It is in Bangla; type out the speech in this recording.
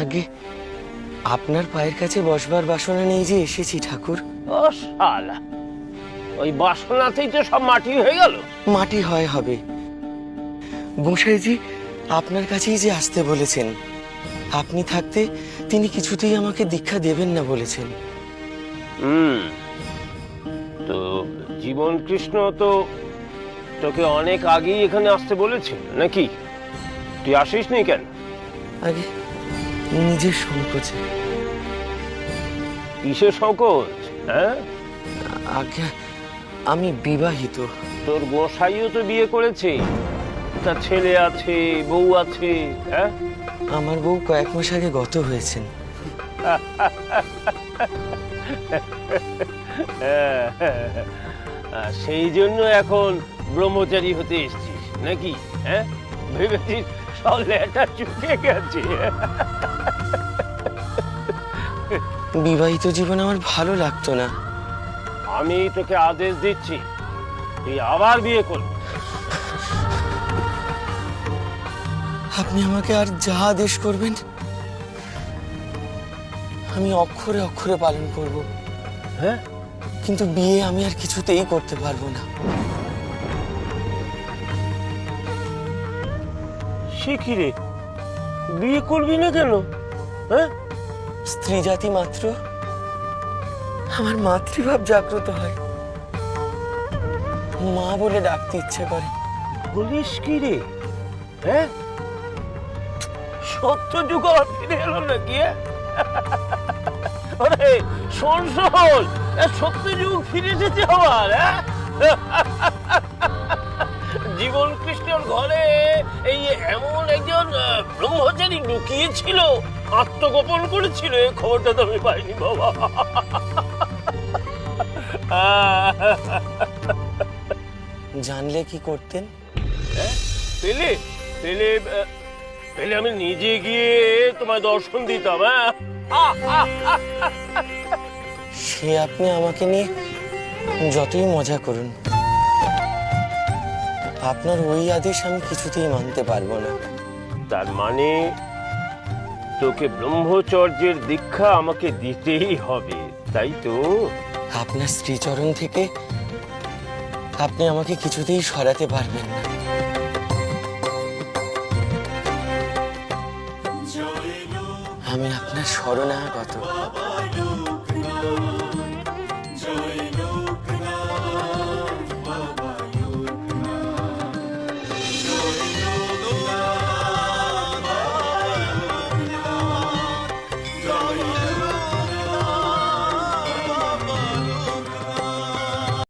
আগে আপনার পায়ের কাছে বসবার বাসনা নেই যে এসেছি ঠাকুর। ও শালা, ওই বাসনাতেই তো সব মাটি হয়ে গেল। মাটি হয় হবে। গোসাইজি আপনার কাছেই যে আসতে বলেছেন, আপনি থাকতে তিনি কিছুতেই আমাকে দীক্ষা দেবেন না বলেছেন। তো জীবন কৃষ্ণ তো তোকে অনেক আগেই এখানে আসতে বলেছিল নাকি? তুই আসিস নি কেন? আগে নিজের সংকোচে। কিসের সংকোচ? হ্যাঁ, আগে আমি বিবাহিত। তোর গোসাইও তো বিয়ে করেছে, তার ছেলে আছে, বউ আছে। হ্যাঁ, আমার বউ কয়েক মাস আগে গত হয়েছেন। সেই জন্য এখন ব্রহ্মচারী হতে এসছিস নাকি? হ্যাঁ, ভেবেছিস সব লেটা চুকে গেছে। বিবাহিত জীবন আমার ভালো লাগতো না। আমি তোকে আদেশ দিচ্ছি, তুই আবার বিয়ে করবি। আপনি আমাকে আর যা আদেশ করবেন আমি অক্ষরে অক্ষরে পালন করব। হ্যাঁ, কিন্তু বিয়ে আমি আর কিছুতেই করতে পারবো না। সে কি রে, বিয়ে করবি না কেন? হ্যাঁ, স্ত্রী জাতি মাত্র আমার মাতৃভাব জাগ্রত হয়, মা বলে ডাকতে ইচ্ছে করে। বলিস কি রে? হ্যাঁ, সত্য যুগ আবার ফিরে এলো নাকি? আরে শোন শোন, সত্য যুগ ফিরে এসেছে আবার। জীবন কৃষ্ণের ঘরে এই এমন একজন ব্রহ্মচারী লুকিয়ে ছিল, আত্মগোপন করেছিল। এই খবরটা তো আমি পাইনি বাবা। জানলে কি করতেন? পেলে পেলে পেলে আমি নিজে গিয়ে তোমায় দর্শন দিতাম। সে আপনি আমাকে নিয়ে যতই মজা করুন, আপনার ওই আদেশ আমি কিছুতেই মানতে পারবো না। তার মানে তোকে ব্রহ্মচর্যের দীক্ষা আমাকে দিতেই হবে, তাই তো? আপনার শ্রীচরণ থেকে আপনি আমাকে কিছুতেই সরাতে পারবেন না। আমি আপনার শরণাগত।